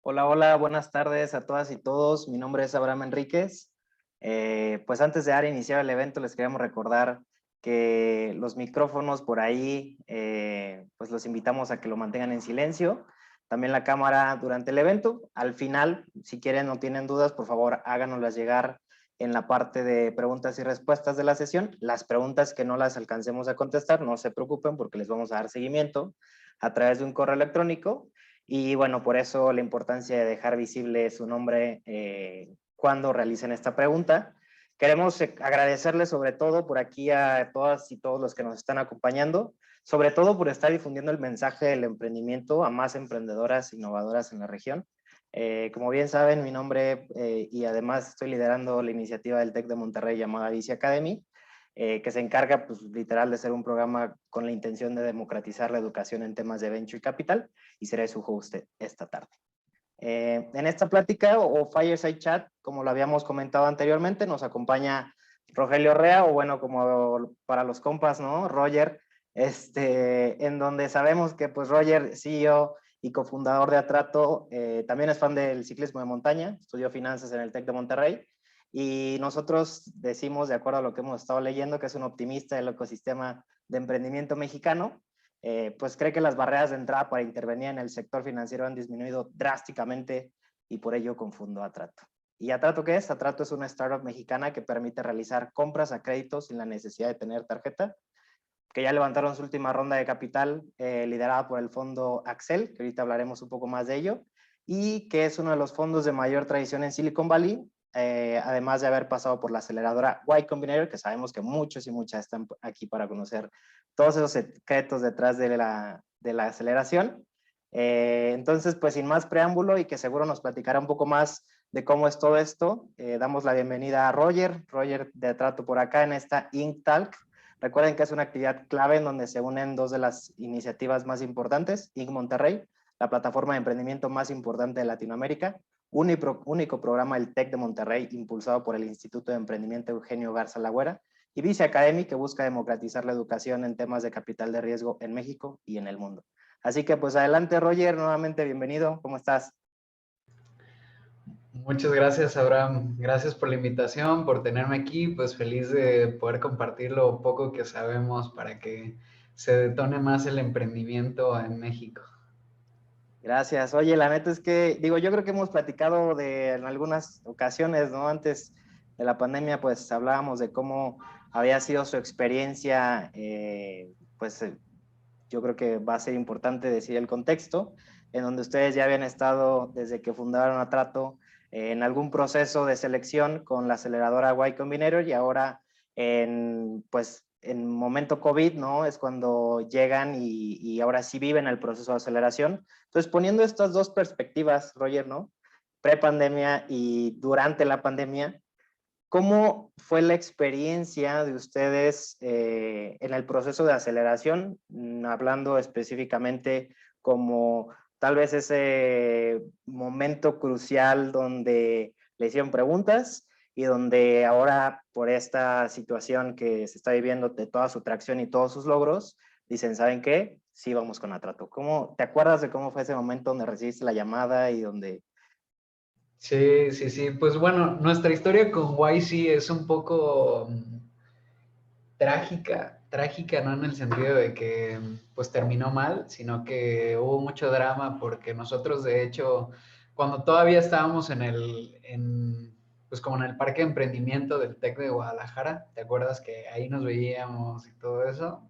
Hola, hola, buenas tardes a todas y todos. Mi nombre es Abraham Enríquez. Pues antes de dar iniciar el evento, les queremos recordar que los micrófonos por ahí, pues los invitamos a que lo mantengan en silencio. También la cámara durante el evento. Al final, si quieren o tienen dudas, por favor, háganoslas llegar en la parte de preguntas y respuestas de la sesión. Las preguntas que no las alcancemos a contestar, no se preocupen porque les vamos a dar seguimiento a través de un correo electrónico. Y bueno, por eso la importancia de dejar visible su nombre cuando realicen esta pregunta. Queremos agradecerles sobre todo por aquí a todas y todos los que nos están acompañando, sobre todo por estar difundiendo el mensaje del emprendimiento a más emprendedoras innovadoras en la región. Como bien saben, mi nombre y además estoy liderando la iniciativa del TEC de Monterrey llamada Vici Academy, que se encarga pues literal de ser un programa con la intención de democratizar la educación en temas de venture capital, y seré su host esta tarde. En esta plática o Fireside Chat, como lo habíamos comentado anteriormente, nos acompaña Rogelio Rea, o bueno, como para los compas, ¿no? Roger, en donde sabemos que pues Roger, CEO y cofundador de Atrato, también es fan del ciclismo de montaña, estudió finanzas en el TEC de Monterrey, y nosotros decimos, de acuerdo a lo que hemos estado leyendo, que es un optimista del ecosistema de emprendimiento mexicano. Pues cree que las barreras de entrada para intervenir en el sector financiero han disminuido drásticamente, y por ello confundo Atrato. ¿Y Atrato qué es? Atrato es una startup mexicana que permite realizar compras a crédito sin la necesidad de tener tarjeta, que ya levantaron su última ronda de capital liderada por el fondo Axel, que ahorita hablaremos un poco más de ello, y que es uno de los fondos de mayor tradición en Silicon Valley, además de haber pasado por la aceleradora Y Combinator, que sabemos que muchos y muchas están aquí para conocer todos esos secretos detrás de la aceleración. Entonces, pues sin más preámbulo, y que seguro nos platicará un poco más de cómo es todo esto, damos la bienvenida a Roger de Atrato por acá en esta Inc. Talk. Recuerden que es una actividad clave en donde se unen dos de las iniciativas más importantes, Inc. Monterrey, la plataforma de emprendimiento más importante de Latinoamérica, único programa del TEC de Monterrey impulsado por el Instituto de Emprendimiento Eugenio Garza Lagüera, y Vici Academy, que busca democratizar la educación en temas de capital de riesgo en México y en el mundo. Así que pues adelante, Roger, nuevamente bienvenido, ¿cómo estás? Muchas gracias, Abraham. Gracias por la invitación, por tenerme aquí. Pues feliz de poder compartir lo poco que sabemos para que se detone más el emprendimiento en México. Gracias. Oye, la neta es que, digo, yo creo que hemos platicado en algunas ocasiones, ¿no? Antes de la pandemia, pues hablábamos de cómo había sido su experiencia, yo creo que va a ser importante decir el contexto, en donde ustedes ya habían estado desde que fundaron Atrato en algún proceso de selección con la aceleradora Y Combinator, y ahora en momento COVID, ¿no? Es cuando llegan y ahora sí viven el proceso de aceleración. Entonces, poniendo estas dos perspectivas, Roger, ¿no? Pre-pandemia y durante la pandemia, ¿cómo fue la experiencia de ustedes en el proceso de aceleración? Hablando específicamente como tal vez ese momento crucial donde le hicieron preguntas y donde ahora por esta situación que se está viviendo de toda su tracción y todos sus logros, dicen, ¿saben qué? Sí, vamos con Atrato. ¿Te acuerdas de cómo fue ese momento donde recibiste la llamada y donde... Sí, sí, sí. Pues bueno, nuestra historia con YC es un poco trágica no en el sentido de que pues terminó mal, sino que hubo mucho drama porque nosotros de hecho, cuando todavía estábamos pues como en el parque de emprendimiento del TEC de Guadalajara, ¿te acuerdas que ahí nos veíamos y todo eso?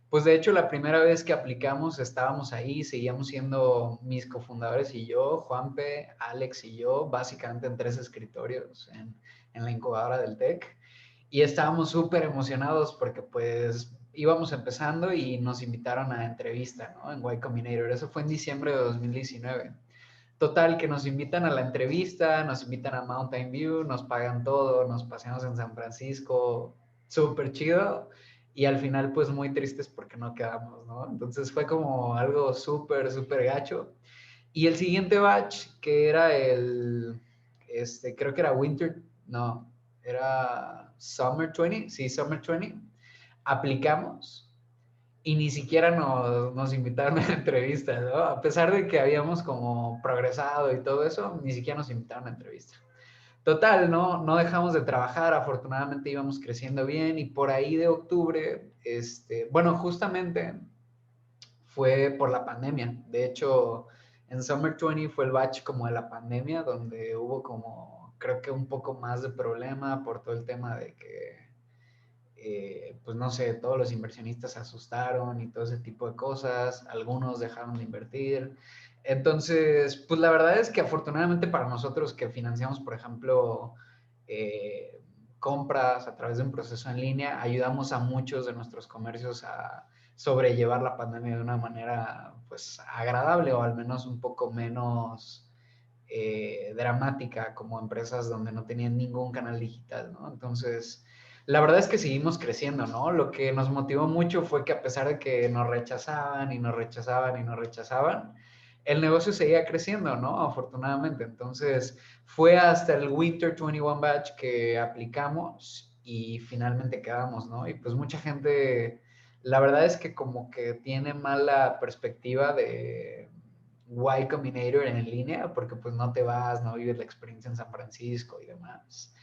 Pues de hecho la primera vez que aplicamos estábamos ahí, seguíamos siendo mis cofundadores y yo, Juanpe, Alex y yo, básicamente en 3 escritorios en la incubadora del TEC. Y estábamos súper emocionados porque pues íbamos empezando y nos invitaron a entrevista, ¿no? En Y Combinator. Eso fue en diciembre de 2019. Total, que nos invitan a la entrevista, nos invitan a Mountain View, nos pagan todo, nos paseamos en San Francisco, súper chido. Y al final, pues muy tristes porque no quedamos, ¿no? Entonces fue como algo súper gacho. Y el siguiente batch, que era creo que era Winter, no, era Summer 20, sí, Summer 20, aplicamos y ni siquiera nos invitaron a entrevistas, ¿no? A pesar de que habíamos como progresado y todo eso, ni siquiera nos invitaron a entrevistas. Total, no dejamos de trabajar, afortunadamente íbamos creciendo bien y por ahí de octubre, bueno, justamente fue por la pandemia. De hecho, en Summer 20 fue el batch como de la pandemia, donde hubo como, creo que un poco más de problema por todo el tema de que, pues no sé, todos los inversionistas se asustaron y todo ese tipo de cosas, algunos dejaron de invertir. Entonces, pues la verdad es que afortunadamente para nosotros que financiamos, por ejemplo, compras a través de un proceso en línea, ayudamos a muchos de nuestros comercios a sobrellevar la pandemia de una manera pues agradable o al menos un poco menos dramática como empresas donde no tenían ningún canal digital, ¿no? Entonces, la verdad es que seguimos creciendo, ¿no? Lo que nos motivó mucho fue que a pesar de que nos rechazaban y nos rechazaban y nos rechazaban, el negocio seguía creciendo, ¿no? Afortunadamente. Entonces, fue hasta el Winter 21 Batch que aplicamos y finalmente quedamos, ¿no? Y pues mucha gente, la verdad es que como que tiene mala perspectiva de Y Combinator en línea, porque pues no te vas, no vives la experiencia en San Francisco y demás.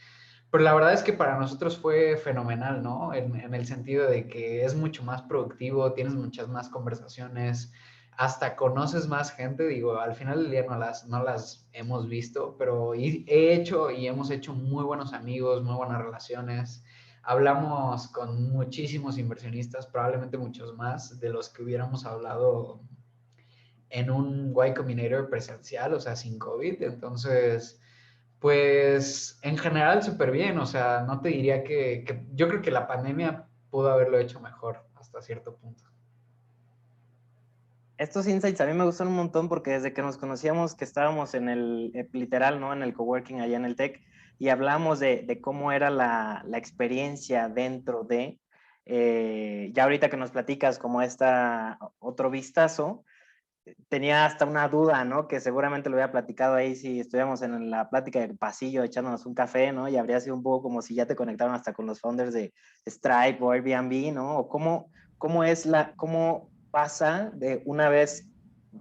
Pero la verdad es que para nosotros fue fenomenal, ¿no? En el sentido de que es mucho más productivo, tienes muchas más conversaciones, hasta conoces más gente, digo, al final del día no las hemos visto, pero he hecho y hemos hecho muy buenos amigos, muy buenas relaciones. Hablamos con muchísimos inversionistas, probablemente muchos más de los que hubiéramos hablado en un Y Combinator presencial, o sea, sin COVID. Entonces, pues en general súper bien, o sea, no te diría que yo creo que la pandemia pudo haberlo hecho mejor hasta cierto punto. Estos insights a mí me gustan un montón porque desde que nos conocíamos, que estábamos en el, literal, ¿no? En el coworking allá en el Tech, y hablamos de cómo era la experiencia dentro de, ya ahorita que nos platicas como esta otro vistazo, tenía hasta una duda, ¿no? Que seguramente lo había platicado ahí si estuviéramos en la plática del pasillo echándonos un café, ¿no? Y habría sido un poco como si ya te conectaron hasta con los founders de Stripe o Airbnb, ¿no? O cómo pasa de una vez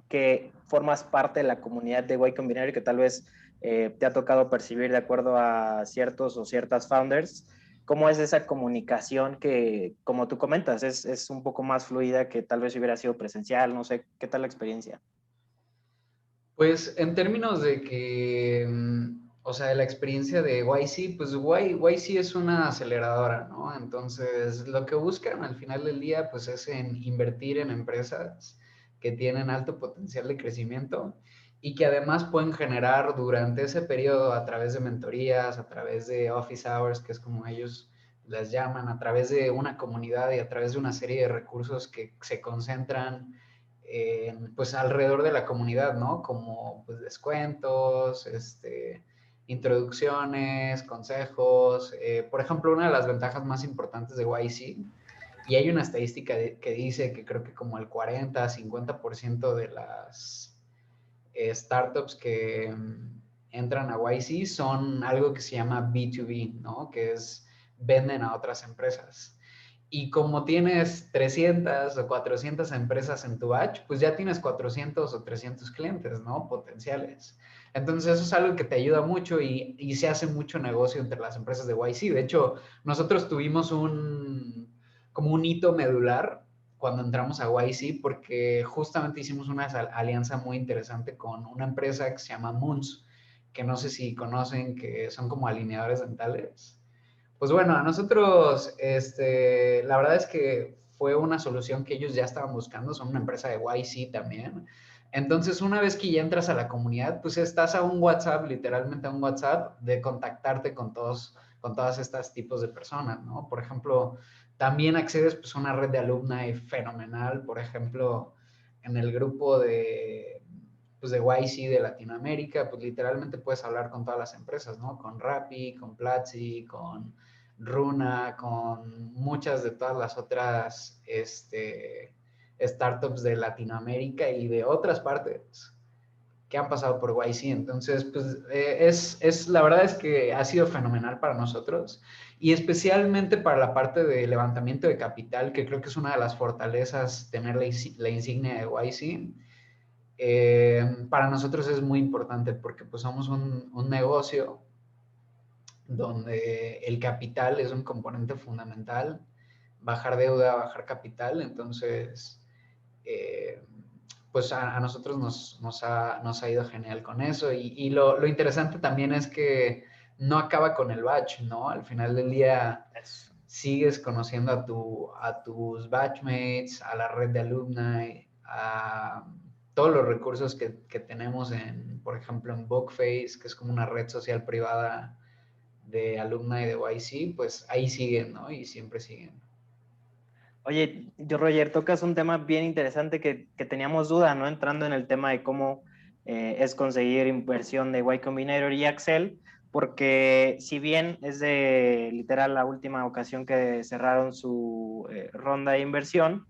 que formas parte de la comunidad de Y Combinator que tal vez te ha tocado percibir de acuerdo a ciertos o ciertas founders. ¿Cómo es esa comunicación que, como tú comentas, es un poco más fluida que tal vez si hubiera sido presencial? No sé, ¿qué tal la experiencia? Pues en términos de que, o sea, de la experiencia de YC, pues YC es una aceleradora, ¿no? Entonces, lo que buscan al final del día, pues es en invertir en empresas que tienen alto potencial de crecimiento y que además pueden generar durante ese periodo a través de mentorías, a través de office hours, que es como ellos las llaman, a través de una comunidad y a través de una serie de recursos que se concentran pues alrededor de la comunidad, ¿no? Como pues descuentos, introducciones, consejos. Por ejemplo, una de las ventajas más importantes de YC, y hay una estadística que dice que creo que como el 40-50% de las startups que entran a YC son algo que se llama B2B, ¿no? Que es venden a otras empresas. Y como tienes 300 o 400 empresas en tu batch, pues ya tienes 400 o 300 clientes, ¿no? Potenciales. Entonces eso es algo que te ayuda mucho y se hace mucho negocio entre las empresas de YC. De hecho, nosotros tuvimos como un hito medular cuando entramos a YC porque justamente hicimos una alianza muy interesante con una empresa que se llama Moons, que no sé si conocen, que son como alineadores dentales. Pues bueno, a nosotros, la verdad es que fue una solución que ellos ya estaban buscando, son una empresa de YC también. Entonces, una vez que ya entras a la comunidad, pues estás a un WhatsApp, literalmente a un WhatsApp, de contactarte con todas estas tipos de personas, ¿no? Por ejemplo, también accedes pues, a una red de alumni fenomenal, por ejemplo, en el grupo pues, de YC de Latinoamérica, pues literalmente puedes hablar con todas las empresas, ¿no? Con Rappi, con Platzi, con Runa, con muchas de todas las otras startups de Latinoamérica y de otras partes que han pasado por YC. Entonces, pues la verdad es que ha sido fenomenal para nosotros y especialmente para la parte de levantamiento de capital, que creo que es una de las fortalezas tener la insignia de YC. Para nosotros es muy importante porque pues somos un negocio donde el capital es un componente fundamental, bajar deuda, bajar capital, entonces eh, pues a nosotros nos ha ido genial con eso y lo interesante también es que no acaba con el batch, ¿no? Al final del día Eso. sigues conociendo a tus batchmates, a la red de alumni, a todos los recursos que tenemos por ejemplo, en Bookface, que es como una red social privada de alumni de YC, pues ahí siguen, ¿no? Y siempre siguen. Oye, yo, Roger, tocas un tema bien interesante que teníamos duda, ¿no? Entrando en el tema de cómo es conseguir inversión de Y Combinator y Axel, porque si bien es de literal la última ocasión que cerraron su ronda de inversión,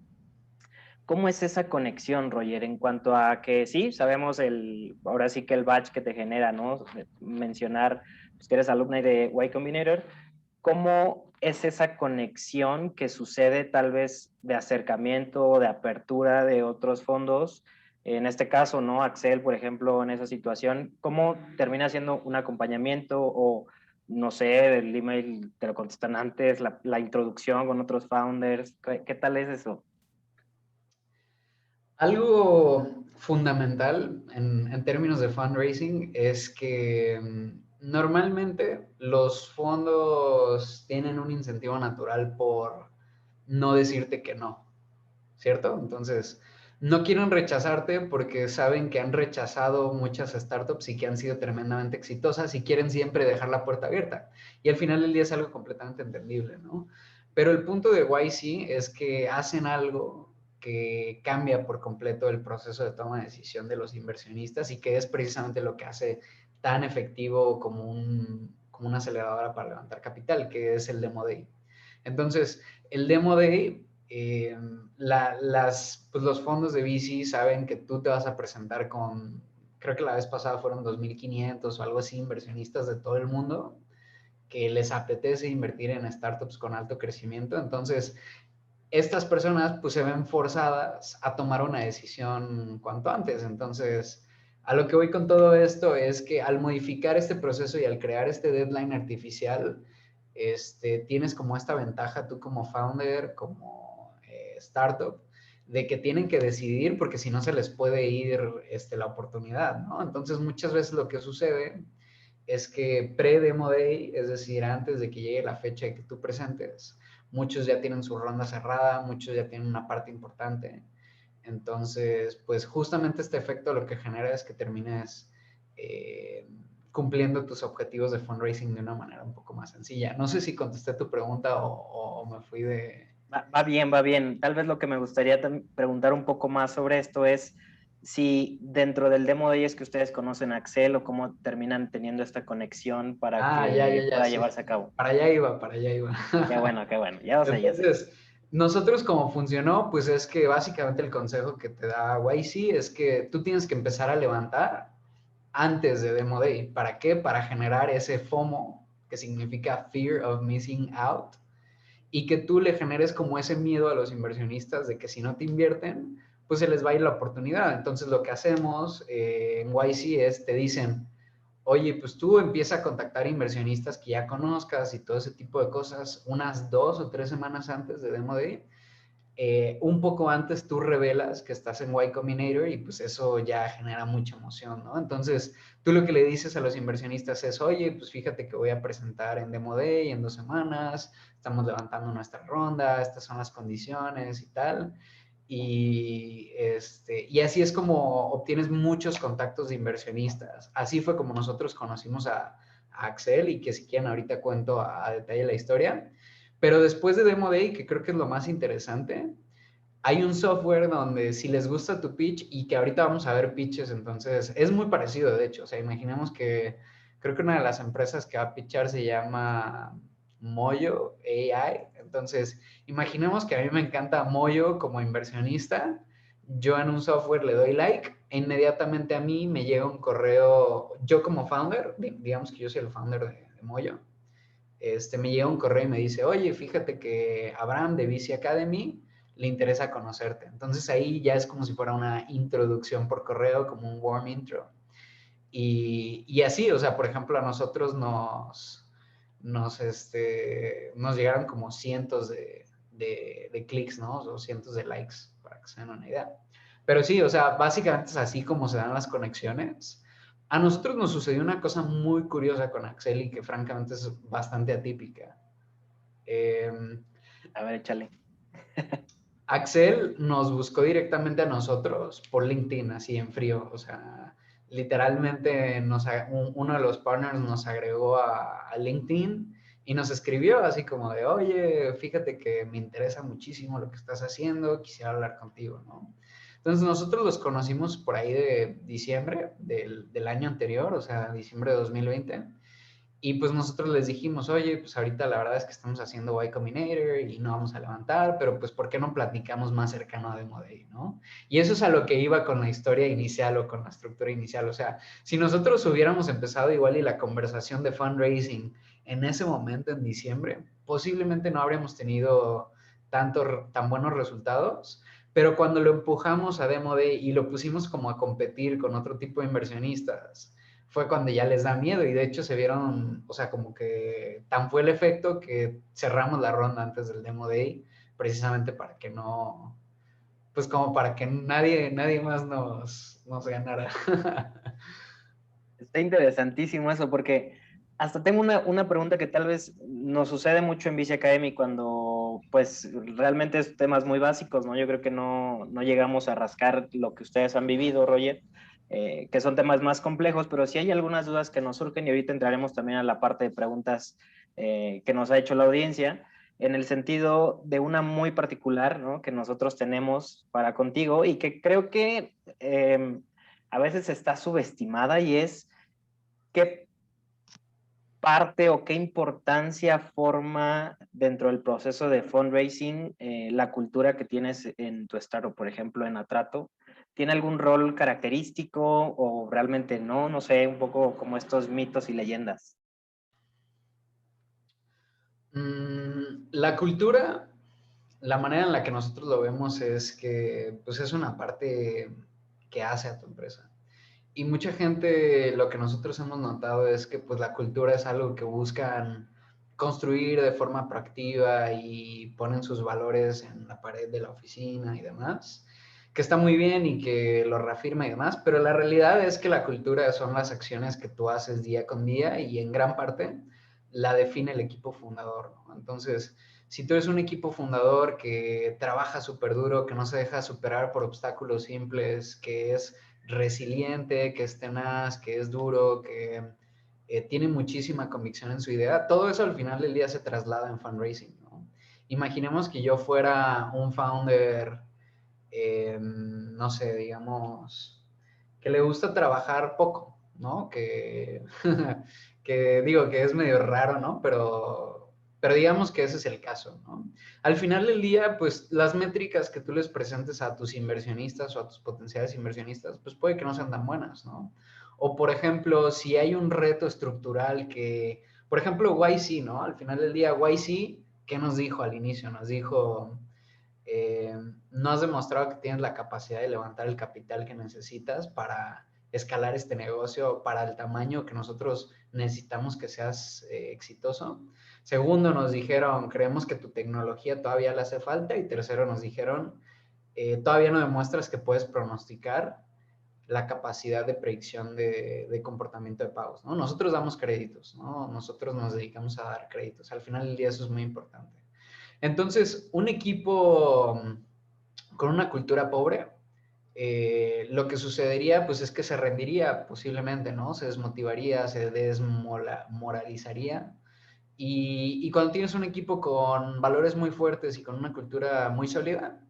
¿cómo es esa conexión, Roger, en cuanto a que sí, sabemos ahora sí que el batch que te genera, ¿no? Mencionar pues, que eres alumna de Y Combinator, ¿cómo es esa conexión que sucede tal vez de acercamiento o de apertura de otros fondos? En este caso, ¿no? Axel, por ejemplo, en esa situación, ¿cómo termina siendo un acompañamiento o, no sé, el email te lo contestan antes, la introducción con otros founders? ¿Qué tal es eso? Algo fundamental en términos de fundraising es que normalmente los fondos tienen un incentivo natural por no decirte que no, ¿cierto? Entonces, no quieren rechazarte porque saben que han rechazado muchas startups y que han sido tremendamente exitosas y quieren siempre dejar la puerta abierta. Y al final del día es algo completamente entendible, ¿no? Pero el punto de YC es que hacen algo que cambia por completo el proceso de toma de decisión de los inversionistas y que es precisamente lo que hace tan efectivo como una aceleradora para levantar capital, que es el Demo Day. Entonces, el Demo Day pues los fondos de VC saben que tú te vas a presentar con, creo que la vez pasada fueron 2.500 o algo así, inversionistas de todo el mundo que les apetece invertir en startups con alto crecimiento. Entonces, estas personas pues se ven forzadas a tomar una decisión cuanto antes. Entonces, a lo que voy con todo esto es que al modificar este proceso y al crear este deadline artificial, tienes como esta ventaja tú como founder, como startup, de que tienen que decidir porque si no se les puede ir la oportunidad, ¿no? Entonces muchas veces lo que sucede es que pre-Demo Day, es decir, antes de que llegue la fecha de que tú presentes, muchos ya tienen su ronda cerrada, muchos ya tienen una parte importante. Entonces, pues justamente este efecto lo que genera es que termines cumpliendo tus objetivos de fundraising de una manera un poco más sencilla. No sé si contesté tu pregunta o me fui de... Va bien, va bien. Tal vez lo que me gustaría preguntar un poco más sobre esto es si dentro del demo de ellos que ustedes conocen a Axel o cómo terminan teniendo esta conexión para Ah, que ya, pueda sí. llevarse a cabo. Para allá iba, para allá iba. Qué bueno, qué bueno. Ya lo sé, ya sé. Entonces, nosotros como funcionó, pues es que básicamente el consejo que te da YC es que tú tienes que empezar a levantar antes de Demo Day. ¿Para qué? Para generar ese FOMO, que significa Fear of Missing Out, y que tú le generes como ese miedo a los inversionistas de que si no te invierten, pues se les va a ir la oportunidad. Entonces lo que hacemos en YC es, te dicen, oye, pues tú empieza a contactar inversionistas que ya conozcas y todo ese tipo de cosas unas 2 o 3 semanas antes de Demo Day. Un poco antes tú revelas que estás en Y Combinator y pues eso ya genera mucha emoción, ¿no? Entonces tú lo que le dices a los inversionistas es, oye, pues fíjate que voy a presentar en Demo Day en 2 semanas, estamos levantando nuestra ronda, estas son las condiciones y tal. Y así es como obtienes muchos contactos de inversionistas. Así fue como nosotros conocimos a Axel y que si quieren ahorita cuento a detalle la historia. Pero después de Demo Day, que creo que es lo más interesante, hay un software donde si les gusta tu pitch y que ahorita vamos a ver pitches, entonces es muy parecido, de hecho. O sea, imaginemos que creo que una de las empresas que va a pitchar se llama Moyo AI. Entonces, imaginemos que a mí me encanta Moyo como inversionista, yo en un software le doy like e inmediatamente a mí me llega un correo, yo como founder, digamos que yo soy el founder de Moyo, me llega un correo y me dice, oye, fíjate que Abraham de VC Academy le interesa conocerte. Entonces ahí ya es como si fuera una introducción por correo, como un warm intro. Y así, o sea, por ejemplo, a nosotros nos llegaron como cientos de clics, ¿no? O cientos de likes, para que se den una idea. Pero sí, o sea, básicamente es así como se dan las conexiones. A nosotros nos sucedió una cosa muy curiosa con Axel y que francamente es bastante atípica. Eh, A ver, échale. Axel nos buscó directamente a nosotros por LinkedIn, así en frío. O sea, literalmente uno de los partners nos agregó a LinkedIn y nos escribió así como de, oye, fíjate que me interesa muchísimo lo que estás haciendo, quisiera hablar contigo, ¿no? Entonces nosotros los conocimos por ahí de diciembre del año anterior, o sea, diciembre de 2020. Y pues nosotros les dijimos, oye, pues ahorita la verdad es que estamos haciendo Y Combinator y no vamos a levantar, pero pues ¿por qué no platicamos más cercano a Demo Day, no? Y eso es a lo que iba con la historia inicial o con la estructura inicial. O sea, si nosotros hubiéramos empezado igual y la conversación de fundraising en ese momento, en diciembre, posiblemente no habríamos tenido tan buenos resultados, pero cuando lo empujamos a Demo Day y lo pusimos como a competir con otro tipo de inversionistas, fue cuando ya les da miedo y de hecho se vieron, o sea, como que tan fue el efecto que cerramos la ronda antes del Demo Day, precisamente para que no, pues como para que nadie más nos ganara. Está interesantísimo eso, porque hasta tengo una pregunta que tal vez nos sucede mucho en Vice Academy cuando, pues, realmente es temas muy básicos, ¿no? Yo creo que no llegamos a rascar lo que ustedes han vivido, Roger, que son temas más complejos, pero sí hay algunas dudas que nos surgen y ahorita entraremos también a la parte de preguntas que nos ha hecho la audiencia, en el sentido de una muy particular, ¿no? Que nosotros tenemos para contigo y que creo que a veces está subestimada y es ¿qué parte o qué importancia forma dentro del proceso de fundraising la cultura que tienes en tu startup, por ejemplo, en Atrato? ¿Tiene algún rol característico o realmente no? No sé, un poco como estos mitos y leyendas. La cultura, la manera en la que nosotros lo vemos es que pues es una parte que hace a tu empresa. Y mucha gente, lo que nosotros hemos notado es que pues la cultura es algo que buscan construir de forma proactiva y ponen sus valores en la pared de la oficina y demás, que está muy bien y que lo reafirma y demás, pero la realidad es que la cultura son las acciones que tú haces día con día y en gran parte la define el equipo fundador, ¿no? Entonces, si tú eres un equipo fundador que trabaja súper duro, que no se deja superar por obstáculos simples, que es resiliente, que es tenaz, que es duro, que tiene muchísima convicción en su idea, todo eso al final del día se traslada en fundraising, ¿no? Imaginemos que yo fuera un founder, no sé, digamos, que le gusta trabajar poco, ¿no? Que digo que es medio raro, ¿no? Pero digamos que ese es el caso, ¿no? Al final del día, pues las métricas que tú les presentes a tus inversionistas o a tus potenciales inversionistas, pues puede que no sean tan buenas, ¿no? O por ejemplo, si hay un reto estructural que, por ejemplo, YC, ¿no? Al final del día, YC, ¿qué nos dijo al inicio? Nos dijo, eh, no has demostrado que tienes la capacidad de levantar el capital que necesitas para escalar este negocio para el tamaño que nosotros necesitamos que seas exitoso. Segundo, nos dijeron, creemos que tu tecnología todavía le hace falta. Y tercero, nos dijeron, todavía no demuestras que puedes pronosticar la capacidad de predicción de comportamiento de pagos, ¿no? Nosotros damos créditos, ¿no? Nosotros nos dedicamos a dar créditos. Al final del día eso es muy importante. Entonces, un equipo con una cultura pobre, lo que sucedería pues es que se rendiría posiblemente, ¿no? Se desmotivaría, se desmoralizaría. Y cuando tienes un equipo con valores muy fuertes y con una cultura muy sólida,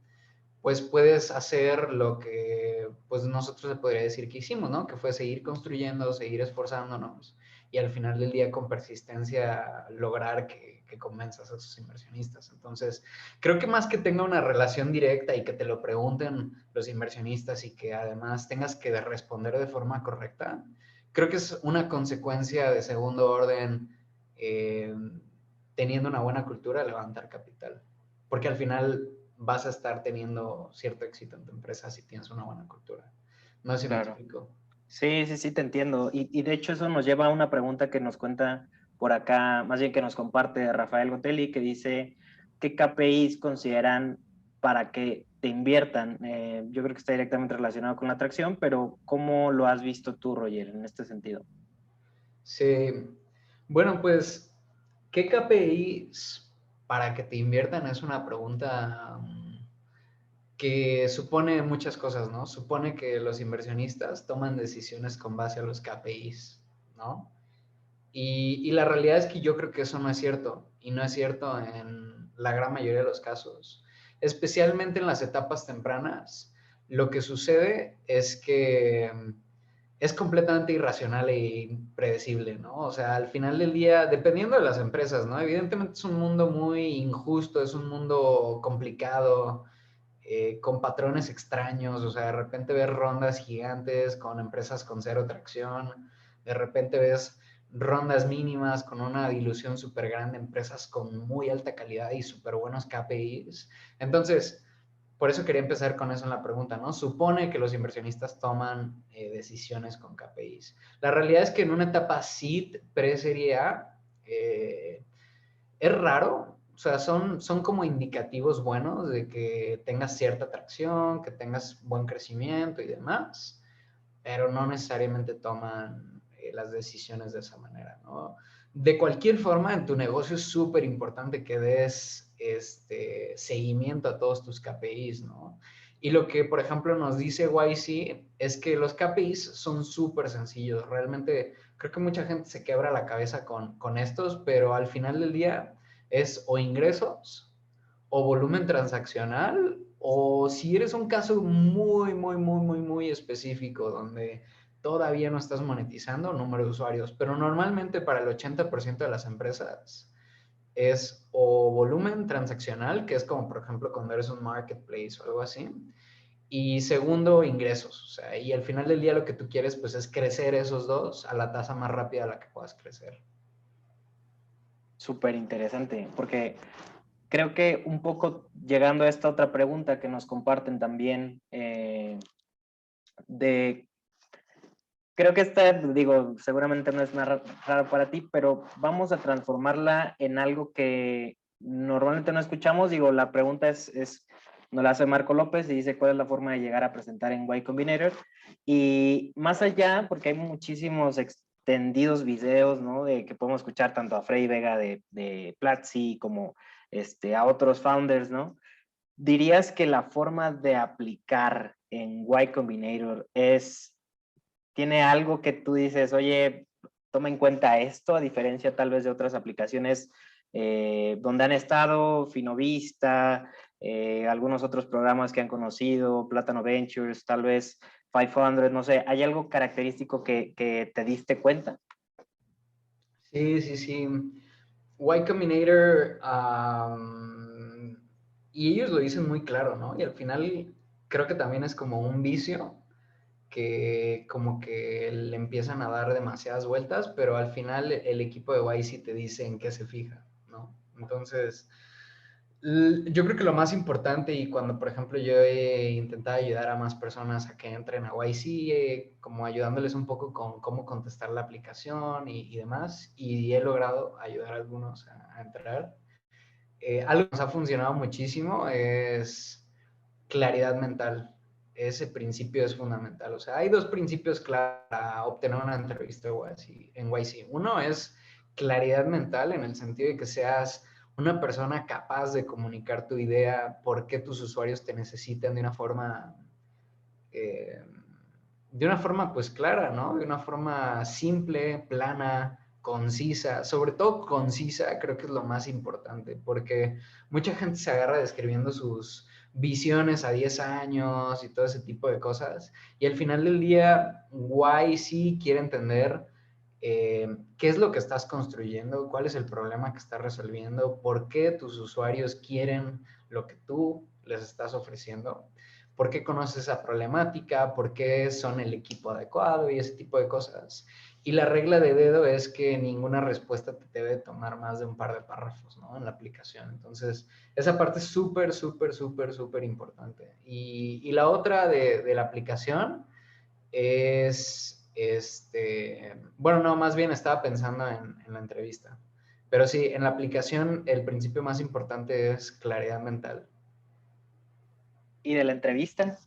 pues puedes hacer lo que pues nosotros se podría decir que hicimos, ¿no? Que fue seguir construyendo, seguir esforzándonos y al final del día con persistencia lograr que convenzas a sus inversionistas. Entonces, creo que más que tenga una relación directa y que te lo pregunten los inversionistas y que además tengas que responder de forma correcta, creo que es una consecuencia de segundo orden, eh, teniendo una buena cultura, levantar capital. Porque al final vas a estar teniendo cierto éxito en tu empresa si tienes una buena cultura. No sé si me Claro. explico. Sí, sí, sí, te entiendo. Y de hecho eso nos lleva a una pregunta que nos cuenta por acá, más bien que nos comparte Rafael Gotelli, que dice, ¿qué KPIs consideran para que te inviertan? Yo creo que está directamente relacionado con la atracción, pero ¿cómo lo has visto tú, Roger, en este sentido? Sí. Bueno, pues, ¿qué KPIs para que te inviertan? Es una pregunta que supone muchas cosas, ¿no? Supone que los inversionistas toman decisiones con base a los KPIs, ¿no? Y la realidad es que yo creo que eso no es cierto, y no es cierto en la gran mayoría de los casos. Especialmente en las etapas tempranas, lo que sucede es que es completamente irracional e impredecible, ¿no? O sea, al final del día, dependiendo de las empresas, ¿no? Evidentemente es un mundo muy injusto, es un mundo complicado, con patrones extraños, o sea, de repente ves rondas gigantes con empresas con cero tracción, de repente ves rondas mínimas con una dilución súper grande, empresas con muy alta calidad y súper buenos KPIs. Entonces, por eso quería empezar con eso en la pregunta, ¿no? Supone que los inversionistas toman decisiones con KPIs. La realidad es que en una etapa SEED, pre-serie A, es raro, o sea, son como indicativos buenos de que tengas cierta atracción, que tengas buen crecimiento y demás, pero no necesariamente toman las decisiones de esa manera, ¿no? De cualquier forma, en tu negocio es súper importante que des seguimiento a todos tus KPIs, ¿no? Y lo que, por ejemplo, nos dice YC es que los KPIs son súper sencillos. Realmente creo que mucha gente se quebra la cabeza con estos, pero al final del día es o ingresos o volumen transaccional, o si eres un caso muy específico donde todavía no estás monetizando, número de usuarios, pero normalmente para el 80% de las empresas es o volumen transaccional, que es como por ejemplo cuando eres un marketplace o algo así, y segundo, ingresos. O sea, y al final del día lo que tú quieres pues es crecer esos dos a la tasa más rápida a la que puedas crecer. Súper interesante, porque creo que un poco llegando a esta otra pregunta que nos comparten también, de creo que esta, digo, seguramente no es nada raro para ti, pero vamos a transformarla en algo que normalmente no escuchamos. Digo, la pregunta nos la hace Marco López y dice cuál es la forma de llegar a presentar en Y Combinator. Y más allá, porque hay muchísimos extendidos videos, ¿no? De que podemos escuchar tanto a Freddy Vega de Platzi como a otros founders, ¿no? ¿Dirías que la forma de aplicar en Y Combinator tiene algo que tú dices, oye, toma en cuenta esto, a diferencia tal vez de otras aplicaciones donde han estado, Finovista, algunos otros programas que han conocido, Plátano Ventures, tal vez 500, no sé, ¿hay algo característico que te diste cuenta? Sí. Y Combinator, y ellos lo dicen muy claro, ¿no? Y al final creo que también es como un vicio que como que le empiezan a dar demasiadas vueltas, pero al final el equipo de YC te dice en qué se fija, ¿no? Entonces, yo creo que lo más importante y cuando, por ejemplo, yo he intentado ayudar a más personas a que entren a YC, como ayudándoles un poco con cómo contestar la aplicación y demás, y he logrado ayudar a algunos a entrar. Algo que nos ha funcionado muchísimo es claridad mental. Ese principio es fundamental. O sea, hay dos principios clave para obtener una entrevista en YC. Uno es claridad mental en el sentido de que seas una persona capaz de comunicar tu idea, por qué tus usuarios te necesitan eh, de una forma pues clara, ¿no? De una forma simple, plana, concisa, sobre todo concisa, creo que es lo más importante, porque mucha gente se agarra describiendo sus visiones a 10 años y todo ese tipo de cosas, y al final del día, Guay sí quiere entender qué es lo que estás construyendo, cuál es el problema que estás resolviendo, por qué tus usuarios quieren lo que tú les estás ofreciendo, por qué conoces esa problemática, por qué son el equipo adecuado y ese tipo de cosas. Y la regla de dedo es que ninguna respuesta te debe tomar más de un par de párrafos, ¿no? En la aplicación. Entonces, esa parte es súper, súper, súper, súper importante. Y la otra de la aplicación es, bueno, no, más bien estaba pensando en la entrevista. Pero sí, en la aplicación el principio más importante es claridad mental. ¿Y de la entrevista?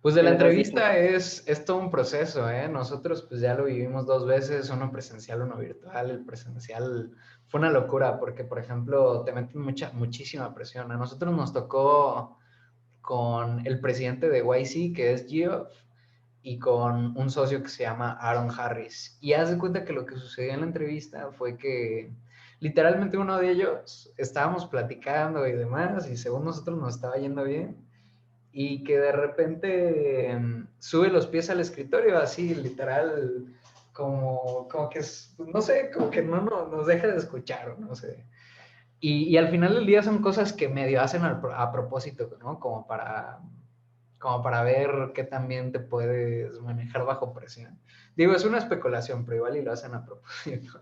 Pues de ¿Qué la les has dicho? entrevista es todo un proceso, ¿eh? Nosotros pues ya lo vivimos 2 veces, uno presencial, uno virtual. El presencial fue una locura porque, por ejemplo, te meten muchísima presión. A nosotros nos tocó con el presidente de YC, que es Geoff, y con un socio que se llama Aaron Harris. Y haz de cuenta que lo que sucedió en la entrevista fue que literalmente uno de ellos estábamos platicando y demás, y según nosotros nos estaba yendo bien, y que de repente sube los pies al escritorio, así literal, como que, no sé, como que no nos deja de escuchar, o no sé. Y al final del día son cosas que medio hacen a propósito, ¿no? Como para ver qué también te puedes manejar bajo presión. Digo, es una especulación, pero igual y lo hacen a propósito.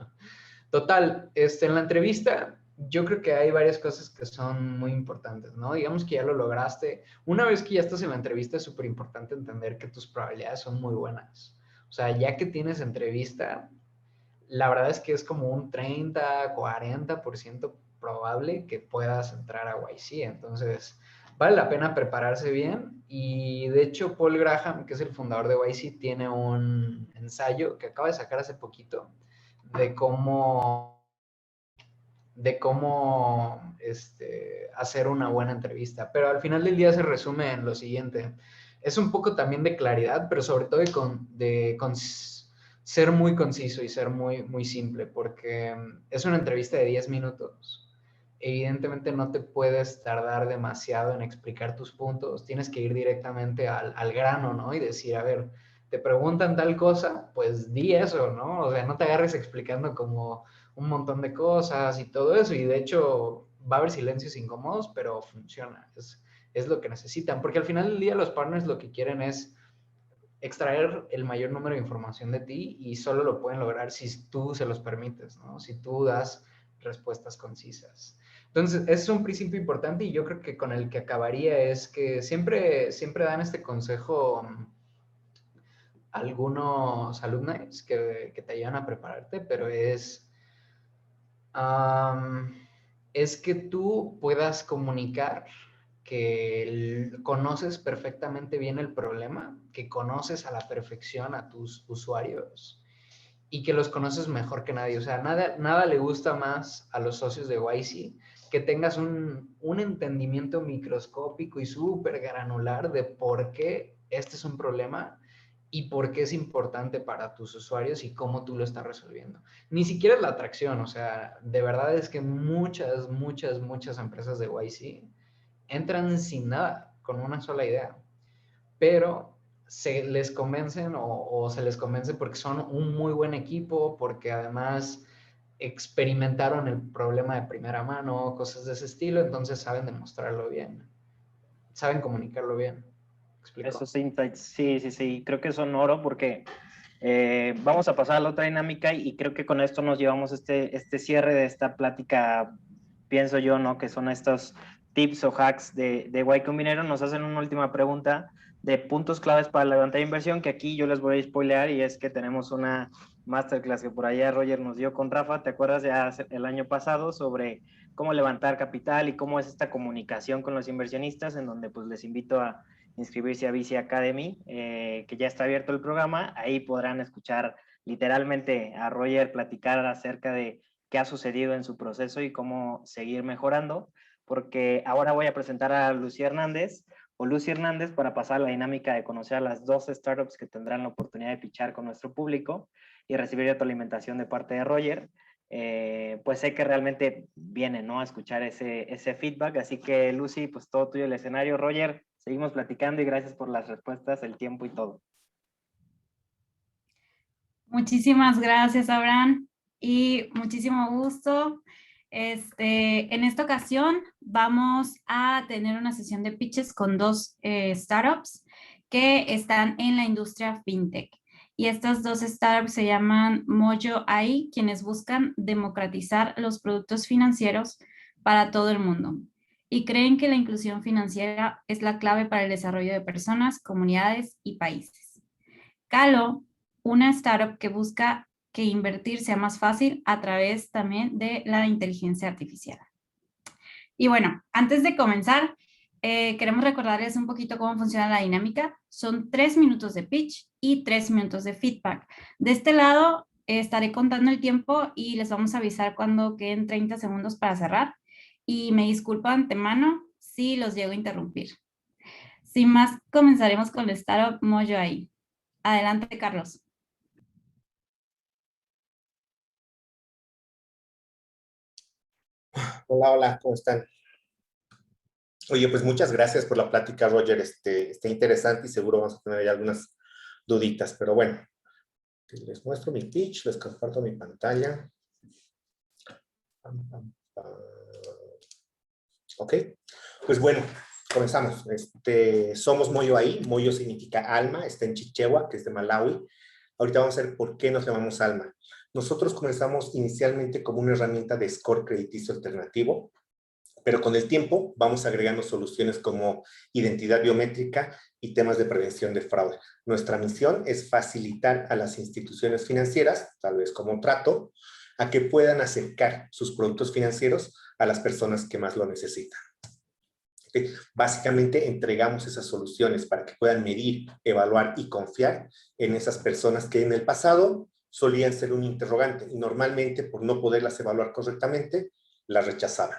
Total, en la entrevista yo creo que hay varias cosas que son muy importantes, ¿no? Digamos que ya lo lograste. Una vez que ya estás en la entrevista es súper importante entender que tus probabilidades son muy buenas. O sea, ya que tienes entrevista, la verdad es que es como un 30-40% probable que puedas entrar a YC. Entonces, vale la pena prepararse bien. Y de hecho, Paul Graham, que es el fundador de YC, tiene un ensayo que acaba de sacar hace poquito de cómo hacer una buena entrevista. Pero al final del día se resume en lo siguiente. Es un poco también de claridad, pero sobre todo de ser muy conciso y ser muy, muy simple, porque es una entrevista de 10 minutos. Evidentemente no te puedes tardar demasiado en explicar tus puntos, tienes que ir directamente al grano, ¿no? Y decir, a ver, te preguntan tal cosa, pues di eso, ¿no? O sea, no te agarres explicando como un montón de cosas y todo eso, y de hecho va a haber silencios incómodos, pero funciona, es lo que necesitan, porque al final del día los partners lo que quieren es extraer el mayor número de información de ti y solo lo pueden lograr si tú se los permites, ¿no? Si tú das respuestas concisas. Entonces, ese es un principio importante y yo creo que con el que acabaría es que siempre, siempre dan este consejo algunos alumnos que te ayudan a prepararte, pero es que tú puedas comunicar que conoces perfectamente bien el problema, que conoces a la perfección a tus usuarios y que los conoces mejor que nadie. O sea, nada le gusta más a los socios de YC que tengas un entendimiento microscópico y súper granular de por qué este es un problema y por qué es importante para tus usuarios y cómo tú lo estás resolviendo. Ni siquiera es la atracción, o sea, de verdad es que muchas, muchas, muchas empresas de YC entran sin nada, con una sola idea, pero se les convencen o se les convence porque son un muy buen equipo, porque además experimentaron el problema de primera mano, cosas de ese estilo, entonces saben demostrarlo bien, saben comunicarlo bien. ¿Me explico? Esos insights, sí, sí, sí, creo que son oro porque vamos a pasar a la otra dinámica y creo que con esto nos llevamos este cierre de esta plática, pienso yo, ¿no? Que son estos tips o hacks de Y Combinero. Nos hacen una última pregunta de puntos claves para levantar inversión, que aquí yo les voy a spoilear, y es que tenemos una masterclass que por allá Roger nos dio con Rafa, ¿te acuerdas? Ya el año pasado, sobre cómo levantar capital y cómo es esta comunicación con los inversionistas, en donde pues les invito a inscribirse a VC Academy, que ya está abierto el programa. Ahí podrán escuchar literalmente a Roger platicar acerca de qué ha sucedido en su proceso y cómo seguir mejorando, porque ahora voy a presentar a Lucía Hernández para pasar a la dinámica de conocer a las 12 startups que tendrán la oportunidad de pichar con nuestro público y recibir retroalimentación de parte de Roger. Pues sé que realmente viene, ¿no?, a escuchar ese feedback. Así que, Lucy, pues todo tuyo el escenario. Roger, seguimos platicando y gracias por las respuestas, el tiempo y todo. Muchísimas gracias, Abraham, y muchísimo gusto. En esta ocasión vamos a tener una sesión de pitches con dos startups que están en la industria fintech. Y estas dos startups se llaman Mojo AI, quienes buscan democratizar los productos financieros para todo el mundo. Y creen que la inclusión financiera es la clave para el desarrollo de personas, comunidades y países. Calo, una startup que busca que invertir sea más fácil a través también de la inteligencia artificial. Y bueno, antes de comenzar, queremos recordarles un poquito cómo funciona la dinámica. Son 3 minutos de pitch y 3 minutos de feedback. De este lado, estaré contando el tiempo y les vamos a avisar cuando queden 30 segundos para cerrar. Y me disculpo de antemano si los llego a interrumpir. Sin más, comenzaremos con la startup Mojo ahí. Adelante, Carlos. Hola, hola, ¿cómo están? Oye, pues muchas gracias por la plática, Roger. Está interesante y seguro vamos a tener ahí algunas duditas, pero bueno, les muestro mi pitch, les comparto mi pantalla. Pam, pam, pam. Ok, pues bueno, comenzamos. Somos Moyo ahí. Moyo significa alma, está en Chichewa, que es de Malawi. Ahorita vamos a ver por qué nos llamamos alma. Nosotros comenzamos inicialmente como una herramienta de score crediticio alternativo, pero con el tiempo vamos agregando soluciones como identidad biométrica y temas de prevención de fraude. Nuestra misión es facilitar a las instituciones financieras, tal vez como trato, a que puedan acercar sus productos financieros a las personas que más lo necesitan. ¿Okay? Básicamente entregamos esas soluciones para que puedan medir, evaluar y confiar en esas personas que en el pasado solían ser un interrogante y normalmente por no poderlas evaluar correctamente, las rechazaban.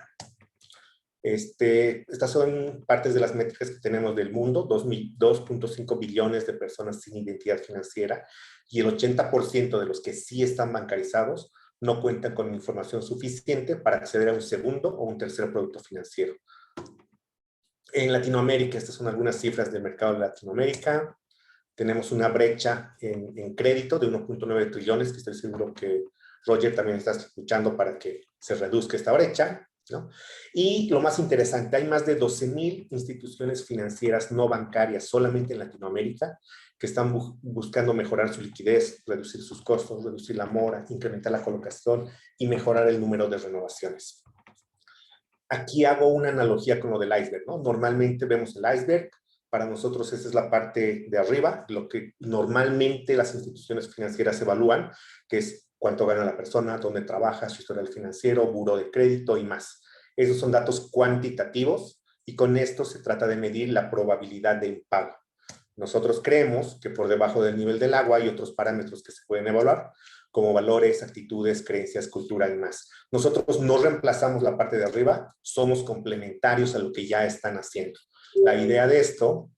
Estas son partes de las métricas que tenemos del mundo, 2.5 billones de personas sin identidad financiera y el 80% de los que sí están bancarizados no cuentan con información suficiente para acceder a un segundo o un tercer producto financiero. En Latinoamérica, estas son algunas cifras del mercado de Latinoamérica. Tenemos una brecha en crédito de 1.9 trillones, que estoy seguro que Roger también está escuchando para que se reduzca esta brecha, ¿no? Y lo más interesante, hay más de 12,000 instituciones financieras no bancarias solamente en Latinoamérica que están buscando mejorar su liquidez, reducir sus costos, reducir la mora, incrementar la colocación y mejorar el número de renovaciones. Aquí hago una analogía con lo del iceberg, ¿no? Normalmente vemos el iceberg, para nosotros esa es la parte de arriba, lo que normalmente las instituciones financieras evalúan, que es cuánto gana la persona, dónde trabaja, su historial financiero, buró de crédito y más. Esos son datos cuantitativos y con esto se trata de medir la probabilidad de impago. Nosotros creemos que por debajo del nivel del agua hay otros parámetros que se pueden evaluar, como valores, actitudes, creencias, cultura y más. Nosotros no reemplazamos la parte de arriba, somos complementarios a lo que ya están haciendo. La idea de esto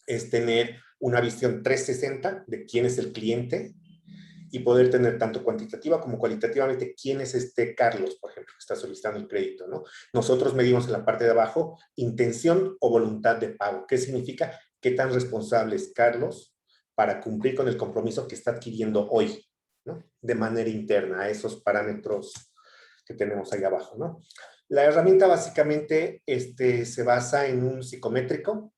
es tener una visión 360 de quién es el cliente y poder tener tanto cuantitativa como cualitativamente quién es Carlos, por ejemplo, que está solicitando el crédito, ¿no? Nosotros medimos en la parte de abajo intención o voluntad de pago. ¿Qué significa? ¿Qué tan responsable es Carlos para cumplir con el compromiso que está adquiriendo hoy, ¿no? De manera interna a esos parámetros que tenemos ahí abajo, ¿no? La herramienta básicamente se basa en un psicométrico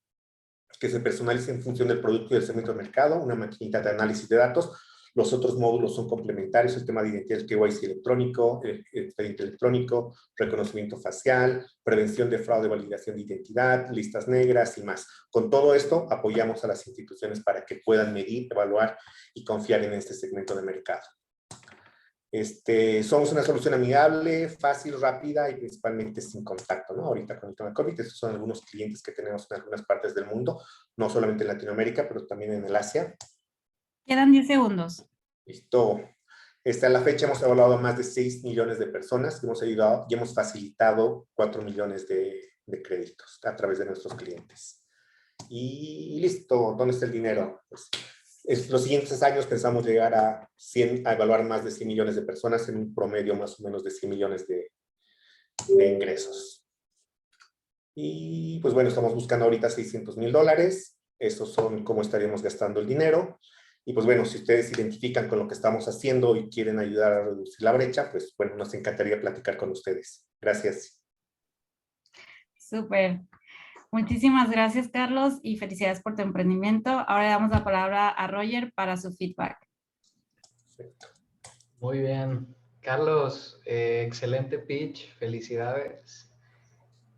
que se personaliza en función del producto y del segmento de mercado, una maquinita de análisis de datos. Los otros módulos son complementarios, el tema de identidad, el KYC electrónico, el expediente electrónico, reconocimiento facial, prevención de fraude, validación de identidad, listas negras y más. Con todo esto apoyamos a las instituciones para que puedan medir, evaluar y confiar en este segmento de mercado. Somos una solución amigable, fácil, rápida y principalmente sin contacto, ¿no? Ahorita con el tema de COVID, estos son algunos clientes que tenemos en algunas partes del mundo, no solamente en Latinoamérica, pero también en el Asia. Quedan 10 segundos. Listo. A la fecha hemos evaluado a más de 6 millones de personas, hemos ayudado y hemos facilitado 4 millones de créditos a través de nuestros clientes. Y listo, ¿dónde está el dinero? Pues, los siguientes años pensamos llegar a evaluar más de 100 millones de personas en un promedio más o menos de 100 millones de ingresos. Y pues bueno, estamos buscando ahorita $600,000. Esos son cómo estaríamos gastando el dinero. Y pues bueno, si ustedes se identifican con lo que estamos haciendo y quieren ayudar a reducir la brecha, pues bueno, nos encantaría platicar con ustedes. Gracias. Súper. Muchísimas gracias, Carlos, y felicidades por tu emprendimiento. Ahora le damos la palabra a Roger para su feedback. Perfecto. Muy bien. Carlos, excelente pitch, felicidades.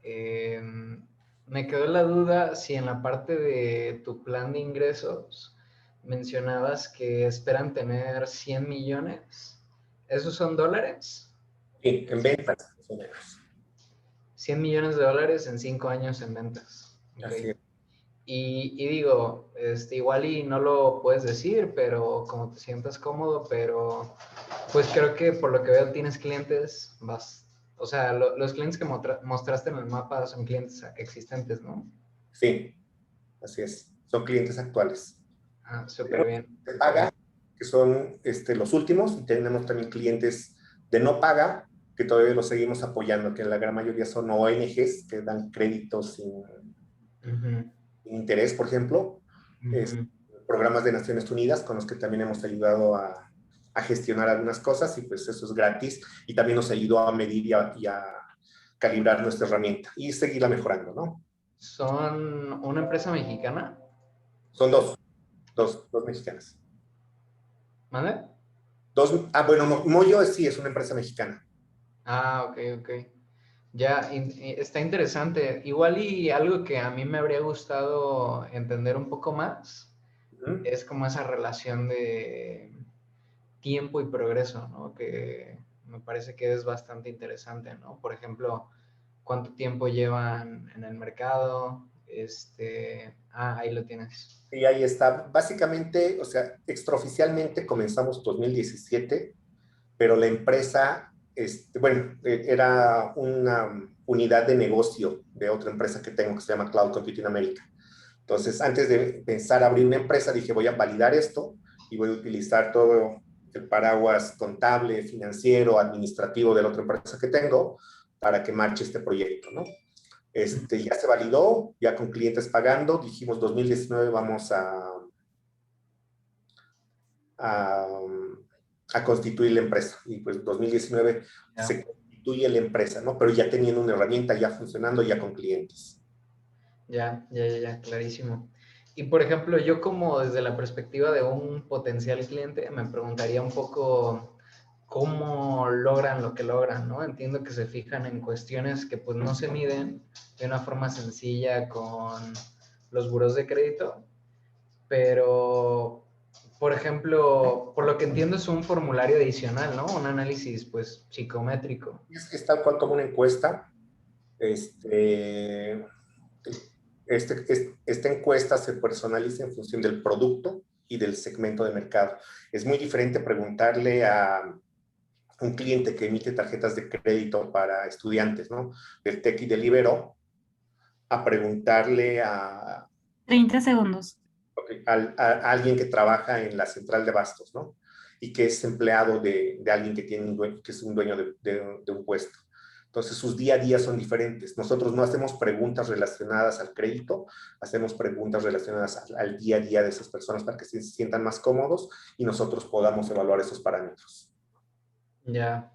Me quedó la duda si en la parte de tu plan de ingresos mencionabas que esperan tener 100 millones. ¿Esos son dólares? Sí, en ventas. 100 millones de dólares en 5 años en ventas. Así Okay. es. Y digo, igual y no lo puedes decir, pero como te sientas cómodo, pero pues creo que por lo que veo tienes clientes, o sea, los clientes que mostraste en el mapa son clientes existentes, ¿no? Sí, así es. Son clientes actuales. Ah, súper bien. De paga, que son los últimos, y tenemos también clientes de no paga, que todavía los seguimos apoyando, que la gran mayoría son ONGs que dan créditos sin interés, por ejemplo, programas de Naciones Unidas con los que también hemos ayudado a gestionar algunas cosas, y pues eso es gratis, y también nos ayudó a medir y a calibrar nuestra herramienta y seguirla mejorando, ¿no? ¿Son una empresa mexicana? Son dos mexicanas. ¿Mande? Bueno, Moyo sí es una empresa mexicana. Ah, ok. Ya, está interesante. Igual y algo que a mí me habría gustado entender un poco más es como esa relación de tiempo y progreso, ¿no? Que me parece que es bastante interesante, ¿no? Por ejemplo, ¿cuánto tiempo llevan en el mercado? Ahí lo tienes. Y ahí está. Básicamente, o sea, extraoficialmente comenzamos 2017, pero la empresa, era una unidad de negocio de otra empresa que tengo que se llama Cloud Computing America. Entonces, antes de pensar abrir una empresa, dije, voy a validar esto y voy a utilizar todo el paraguas contable, financiero, administrativo de la otra empresa que tengo para que marche este proyecto, ¿no? Ya se validó, ya con clientes pagando, dijimos 2019 vamos a, a constituir la empresa, y pues 2019 se constituye la empresa, ¿no? Pero ya teniendo una herramienta, ya funcionando, ya con clientes. Ya, clarísimo. Y por ejemplo, yo como desde la perspectiva de un potencial cliente, me preguntaría un poco cómo logran lo que logran, ¿no? Entiendo que se fijan en cuestiones que pues no se miden de una forma sencilla con los buros de crédito, pero, por ejemplo, por lo que entiendo es un formulario adicional, ¿no? Un análisis pues psicométrico. Es tal cual como una encuesta. Esta encuesta se personaliza en función del producto y del segmento de mercado. Es muy diferente preguntarle a un cliente que emite tarjetas de crédito para estudiantes, ¿no? Del TEC y del Ibero, a preguntarle a 30 segundos. a alguien que trabaja en la central de abastos, ¿no? Y que es empleado de alguien que es un dueño de un puesto. Entonces, sus día a día son diferentes. Nosotros no hacemos preguntas relacionadas al crédito, hacemos preguntas relacionadas al día a día de esas personas para que se sientan más cómodos y nosotros podamos evaluar esos parámetros. Ya.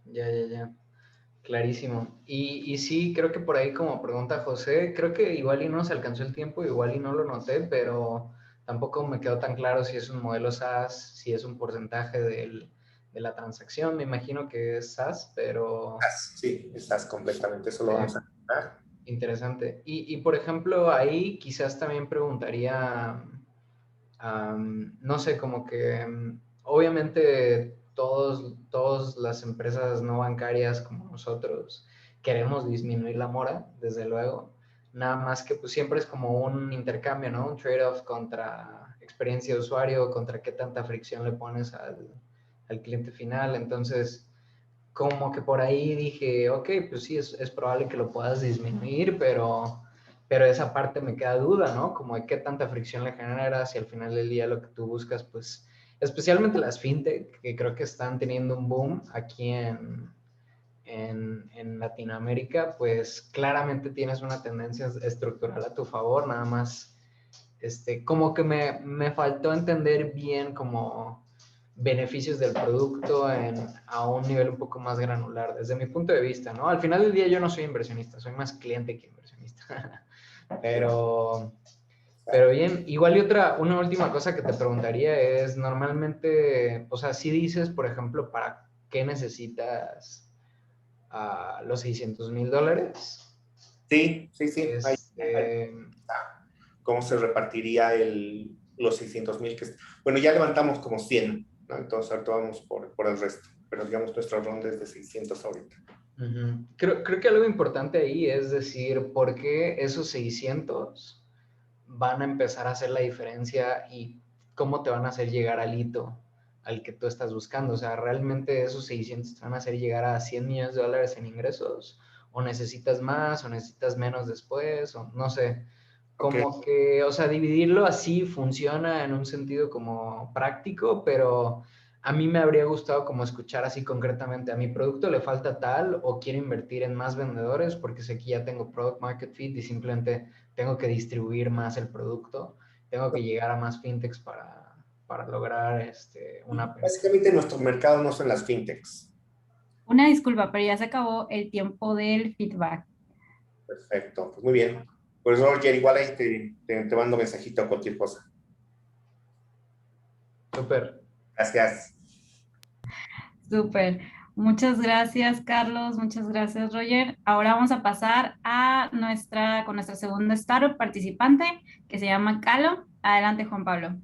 Clarísimo. Y sí, creo que por ahí como pregunta José, creo que igual y no se alcanzó el tiempo, igual y no lo noté, pero tampoco me quedó tan claro si es un modelo SaaS, si es un porcentaje de la transacción. Me imagino que es SaaS, pero... Sí, estás completamente, eso lo vamos a ver. Interesante. Y por ejemplo, ahí quizás también preguntaría, no sé, como que obviamente todas las empresas no bancarias como nosotros queremos disminuir la mora, desde luego. Nada más que pues siempre es como un intercambio, ¿no? Un trade-off contra experiencia de usuario, contra qué tanta fricción le pones al cliente final. Entonces, como que por ahí dije, ok, pues sí, es probable que lo puedas disminuir, pero esa parte me queda duda, ¿no? Como de qué tanta fricción le generas y al final del día lo que tú buscas, pues, especialmente las fintech, que creo que están teniendo un boom aquí en Latinoamérica, pues claramente tienes una tendencia estructural a tu favor, nada más como que me faltó entender bien como beneficios del producto a un nivel un poco más granular, desde mi punto de vista, ¿no? Al final del día yo no soy inversionista, soy más cliente que inversionista. Pero bien, igual y una última cosa que te preguntaría es, normalmente, o sea, si dices, por ejemplo, ¿para qué necesitas los $600,000? Sí, sí, sí. Este, ¿Cómo se repartiría los 600,000? Bueno, ya levantamos como 100, ¿no? Entonces ahorita vamos por el resto. Pero digamos, nuestra ronda es de 600 ahorita. Creo que algo importante ahí es decir, ¿por qué esos 600 van a empezar a hacer la diferencia y cómo te van a hacer llegar al hito al que tú estás buscando? O sea, ¿realmente esos 600 te van a hacer llegar a $100 millones en ingresos? ¿O necesitas más o necesitas menos después? O no sé, como Okay. que, o sea, dividirlo así funciona en un sentido como práctico, pero a mí me habría gustado como escuchar así concretamente, a mi producto le falta tal o quiero invertir en más vendedores porque sé que ya tengo product market fit y simplemente tengo que distribuir más el producto, tengo que llegar a más fintechs para lograr una... Básicamente nuestro mercado no son las fintechs. Una disculpa, pero ya se acabó el tiempo del feedback. Perfecto, pues muy bien. Pues Roger, igual ahí te mando mensajito o cualquier cosa. Súper. Gracias. Súper. Muchas gracias, Carlos. Muchas gracias, Roger. Ahora vamos a pasar con nuestra segunda startup participante, que se llama Calo. Adelante, Juan Pablo.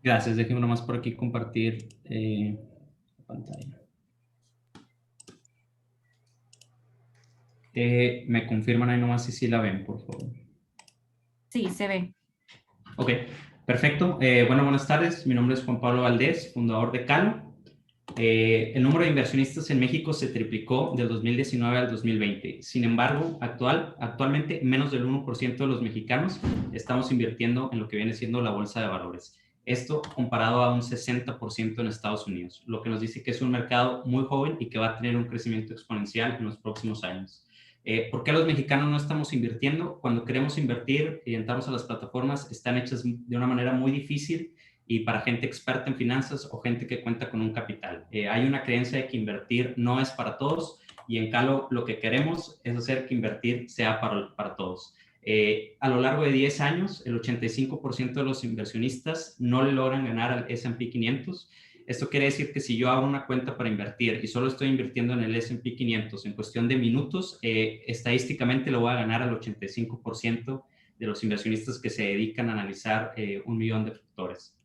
Gracias. Déjenme nomás por aquí compartir la pantalla. Me confirman ahí nomás si sí la ven, por favor. Sí, se ve. Ok, perfecto. Buenas tardes. Mi nombre es Juan Pablo Valdés, fundador de Calo. El número de inversionistas en México se triplicó del 2019 al 2020. Sin embargo, actualmente menos del 1% de los mexicanos estamos invirtiendo en lo que viene siendo la bolsa de valores. Esto comparado a un 60% en Estados Unidos, lo que nos dice que es un mercado muy joven y que va a tener un crecimiento exponencial en los próximos años. ¿Por qué los mexicanos no estamos invirtiendo? Cuando queremos invertir y entramos a las plataformas, están hechas de una manera muy difícil y para gente experta en finanzas o gente que cuenta con un capital. Hay una creencia de que invertir no es para todos y en Calo lo que queremos es hacer que invertir sea para todos. A lo largo de 10 años, el 85% de los inversionistas no le logran ganar al S&P 500. Esto quiere decir que si yo abro una cuenta para invertir y solo estoy invirtiendo en el S&P 500 en cuestión de minutos, estadísticamente lo voy a ganar al 85% de los inversionistas que se dedican a analizar 1,000,000 de factores.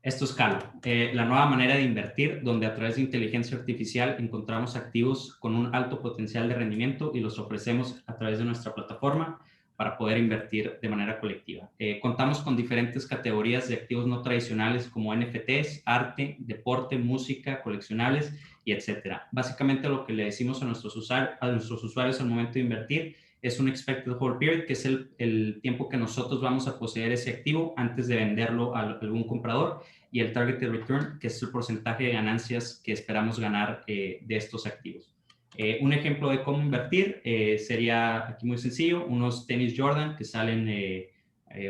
Esto es Calo, la nueva manera de invertir, donde a través de inteligencia artificial encontramos activos con un alto potencial de rendimiento y los ofrecemos a través de nuestra plataforma para poder invertir de manera colectiva. Contamos con diferentes categorías de activos no tradicionales como NFTs, arte, deporte, música, coleccionables y etcétera. Básicamente lo que le decimos a nuestros usuarios al momento de invertir es un expected hold period, que es el tiempo que nosotros vamos a poseer ese activo antes de venderlo a algún comprador, y el targeted return, que es el porcentaje de ganancias que esperamos ganar de estos activos. Un ejemplo de cómo invertir sería aquí muy sencillo, unos tenis Jordan que salen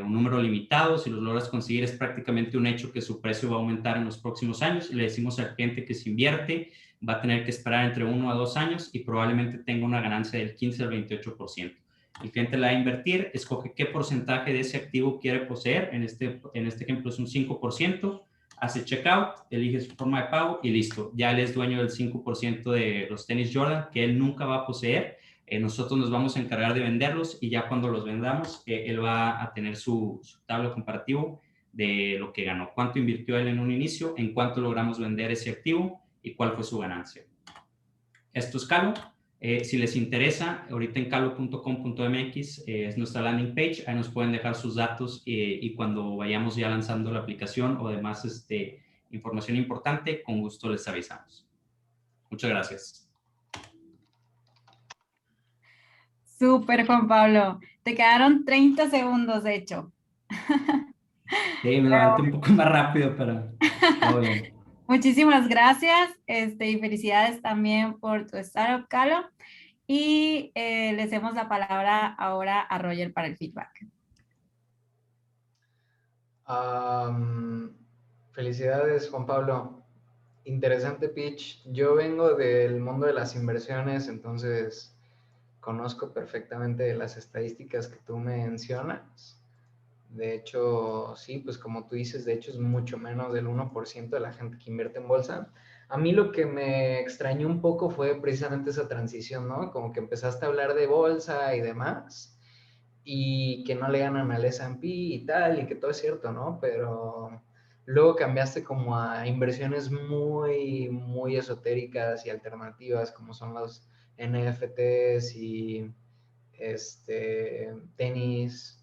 un número limitado. Si los logras conseguir, es prácticamente un hecho que su precio va a aumentar en los próximos años. Le decimos al cliente que si invierte va a tener que esperar entre 1 a 2 años y probablemente tenga una ganancia del 15 al 28%. El cliente la va a invertir, escoge qué porcentaje de ese activo quiere poseer. En este ejemplo es un 5%. Hace checkout, elige su forma de pago y listo. Ya él es dueño del 5% de los tenis Jordan que él nunca va a poseer. Nosotros nos vamos a encargar de venderlos y ya cuando los vendamos, él va a tener su tabla comparativo de lo que ganó, cuánto invirtió él en un inicio, en cuánto logramos vender ese activo y cuál fue su ganancia. Esto es Calo. Si les interesa, ahorita en calo.com.mx es nuestra landing page. Ahí nos pueden dejar sus datos y cuando vayamos ya lanzando la aplicación o demás información importante, con gusto les avisamos. Muchas gracias. Súper, Juan Pablo. Te quedaron 30 segundos, de hecho. Sí, me levanté un poco más rápido, pero todo bien. Muchísimas gracias y felicidades también por tu startup, Calo. Y les demos la palabra ahora a Roger para el feedback. Felicidades, Juan Pablo. Interesante pitch. Yo vengo del mundo de las inversiones, entonces conozco perfectamente las estadísticas que tú mencionas. De hecho, sí, pues como tú dices, de hecho es mucho menos del 1% de la gente que invierte en bolsa. A mí lo que me extrañó un poco fue precisamente esa transición, ¿no? Como que empezaste a hablar de bolsa y demás, y que no le ganan al S&P y tal, y que todo es cierto, ¿no? Pero luego cambiaste como a inversiones muy, muy esotéricas y alternativas, como son los NFTs y tenis,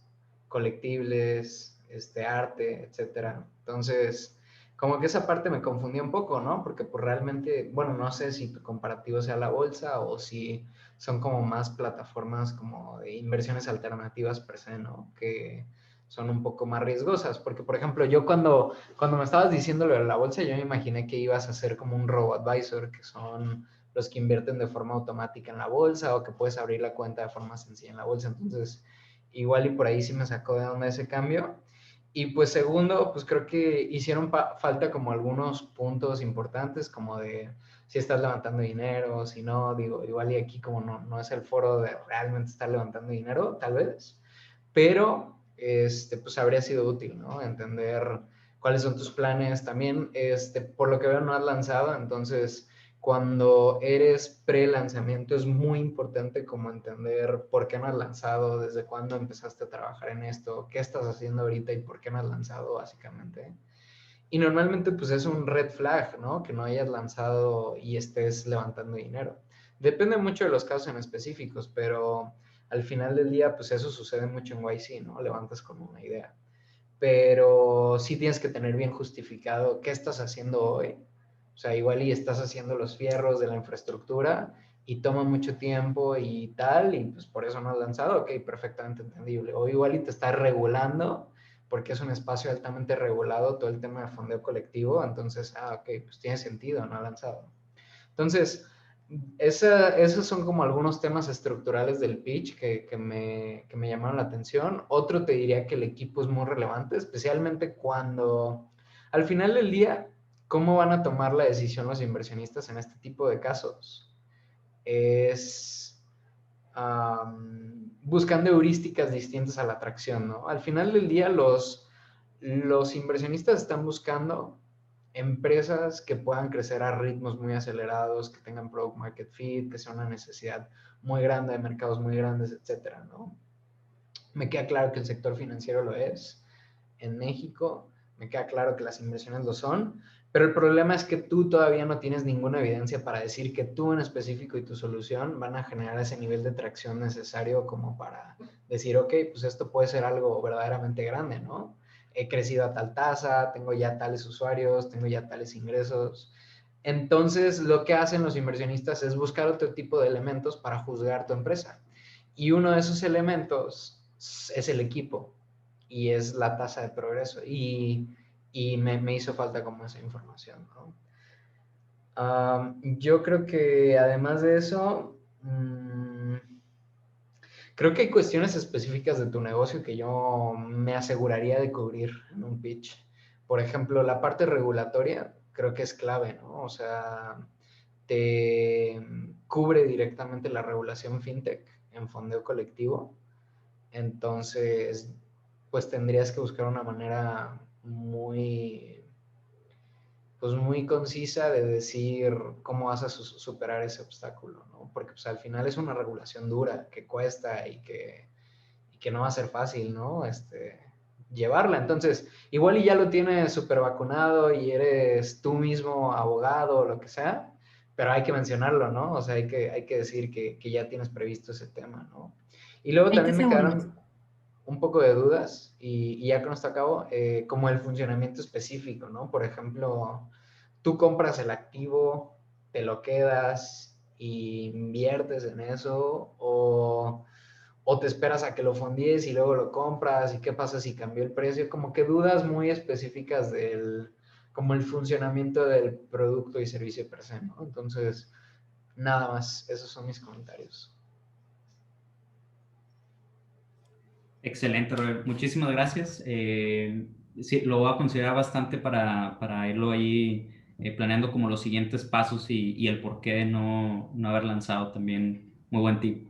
colectibles, arte, etcétera. Entonces, como que esa parte me confundía un poco, ¿no? Porque pues realmente, bueno, no sé si tu comparativo sea la bolsa o si son como más plataformas como de inversiones alternativas per se, ¿no? Que son un poco más riesgosas, porque por ejemplo, yo cuando me estabas diciendo lo de la bolsa, yo me imaginé que ibas a ser como un robo-advisor, que son los que invierten de forma automática en la bolsa o que puedes abrir la cuenta de forma sencilla en la bolsa. Entonces, igual y por ahí sí me sacó de onda ese cambio. Y pues segundo, pues creo que hicieron falta como algunos puntos importantes, como de si estás levantando dinero, si no, digo, igual y aquí como no es el foro de realmente estar levantando dinero, tal vez, pero pues habría sido útil, ¿no? Entender cuáles son tus planes también, por lo que veo no has lanzado, entonces cuando eres pre-lanzamiento es muy importante como entender por qué no has lanzado, desde cuándo empezaste a trabajar en esto, qué estás haciendo ahorita y por qué no has lanzado básicamente. Y normalmente pues es un red flag, ¿no? Que no hayas lanzado y estés levantando dinero. Depende mucho de los casos en específicos, pero al final del día pues eso sucede mucho en YC, ¿no? Levantas con una idea. Pero sí tienes que tener bien justificado qué estás haciendo hoy. O sea, igual y estás haciendo los fierros de la infraestructura y toma mucho tiempo y tal, y pues por eso no has lanzado, ok, perfectamente entendible. O igual y te estás regulando porque es un espacio altamente regulado todo el tema de fondeo colectivo, entonces, ok, pues tiene sentido, no ha lanzado. Entonces, esos son como algunos temas estructurales del pitch que me llamaron la atención. Otro te diría que el equipo es muy relevante, especialmente cuando al final del día, ¿cómo van a tomar la decisión los inversionistas en este tipo de casos? Es buscando heurísticas distintas a la atracción, ¿no? Al final del día, los inversionistas están buscando empresas que puedan crecer a ritmos muy acelerados, que tengan product market fit, que sea una necesidad muy grande de mercados muy grandes, etcétera, ¿no? Me queda claro que el sector financiero lo es en México, me queda claro que las inversiones lo son, pero el problema es que tú todavía no tienes ninguna evidencia para decir que tú en específico y tu solución van a generar ese nivel de tracción necesario como para decir, ok, pues esto puede ser algo verdaderamente grande, ¿no? He crecido a tal tasa, tengo ya tales usuarios, tengo ya tales ingresos. Entonces, lo que hacen los inversionistas es buscar otro tipo de elementos para juzgar tu empresa. Y uno de esos elementos es el equipo y es la tasa de progreso. Y me hizo falta como esa información, ¿no? Yo creo que además de eso, creo que hay cuestiones específicas de tu negocio que yo me aseguraría de cubrir en un pitch. Por ejemplo, la parte regulatoria creo que es clave, ¿no? O sea, te cubre directamente la regulación fintech en fondeo colectivo. Entonces, pues tendrías que buscar una manera muy, pues muy concisa de decir cómo vas a superar ese obstáculo, ¿no? Porque pues al final es una regulación dura que cuesta y que no va a ser fácil, ¿no? Llevarla. Entonces, igual y ya lo tienes súper vacunado y eres tú mismo abogado o lo que sea, pero hay que mencionarlo, ¿no? O sea, hay que decir que ya tienes previsto ese tema, ¿no? Y luego 20 también me segundos. quedaron un poco de dudas y ya con esto acabo, como el funcionamiento específico, ¿no? Por ejemplo, tú compras el activo, te lo quedas y inviertes en eso o te esperas a que lo fondies y luego lo compras y qué pasa si cambió el precio, como que dudas muy específicas como el funcionamiento del producto y servicio per se, ¿no? Entonces, nada más, esos son mis comentarios. Excelente, Robert. Muchísimas gracias. Sí, lo voy a considerar bastante para irlo ahí planeando como los siguientes pasos y el por qué de no haber lanzado también. Muy buen tip.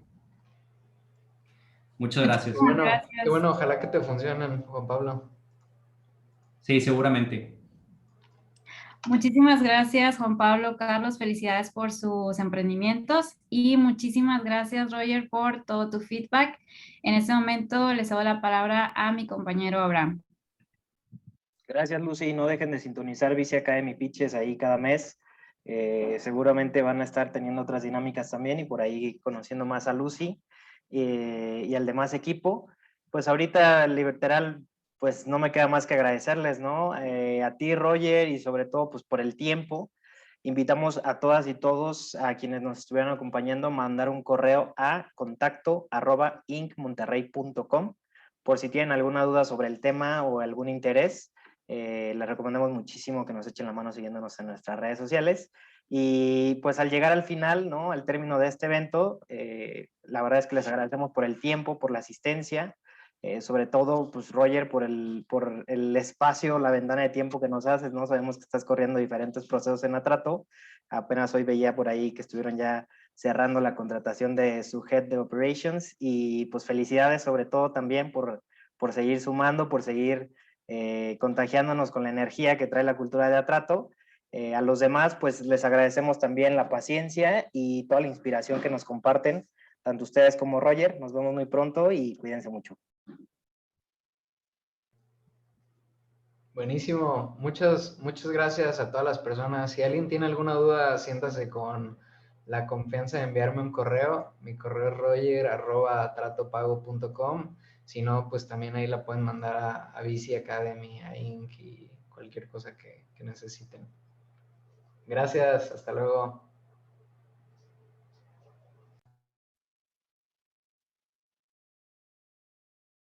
Muchas gracias. Muchísimas Qué gracias. bueno, ojalá que te funcionen, Juan Pablo. Sí, seguramente. Muchísimas gracias, Juan Pablo, Carlos, felicidades por sus emprendimientos y muchísimas gracias, Roger, por todo tu feedback. En este momento les doy la palabra a mi compañero Abraham. Gracias, Lucy. No dejen de sintonizar Bici Academy Pitches ahí cada mes. Seguramente van a estar teniendo otras dinámicas también y por ahí conociendo más a Lucy y al demás equipo. Pues ahorita, literal, pues no me queda más que agradecerles, ¿no? A ti, Roger, y sobre todo, pues por el tiempo. Invitamos a todas y todos, a quienes nos estuvieran acompañando, a mandar un correo a contacto@incmonterrey.com por si tienen alguna duda sobre el tema o algún interés. Les recomendamos muchísimo que nos echen la mano siguiéndonos en nuestras redes sociales. Y pues al llegar al final, ¿no? Al término de este evento, la verdad es que les agradecemos por el tiempo, por la asistencia, sobre todo, pues Roger, por el espacio, la ventana de tiempo que nos haces, ¿no? Sabemos que estás corriendo diferentes procesos en Atrato. Apenas hoy veía por ahí que estuvieron ya cerrando la contratación de su Head de Operations y pues felicidades sobre todo también por seguir sumando, por seguir contagiándonos con la energía que trae la cultura de Atrato. A los demás, pues les agradecemos también la paciencia y toda la inspiración que nos comparten, tanto ustedes como Roger. Nos vemos muy pronto y cuídense mucho. Buenísimo. Muchas gracias a todas las personas. Si alguien tiene alguna duda, siéntase con la confianza de enviarme un correo. Mi correo es roger@tratopago.com. Si no, pues también ahí la pueden mandar a Bici Academy, a Inc. y cualquier cosa que necesiten. Gracias. Hasta luego.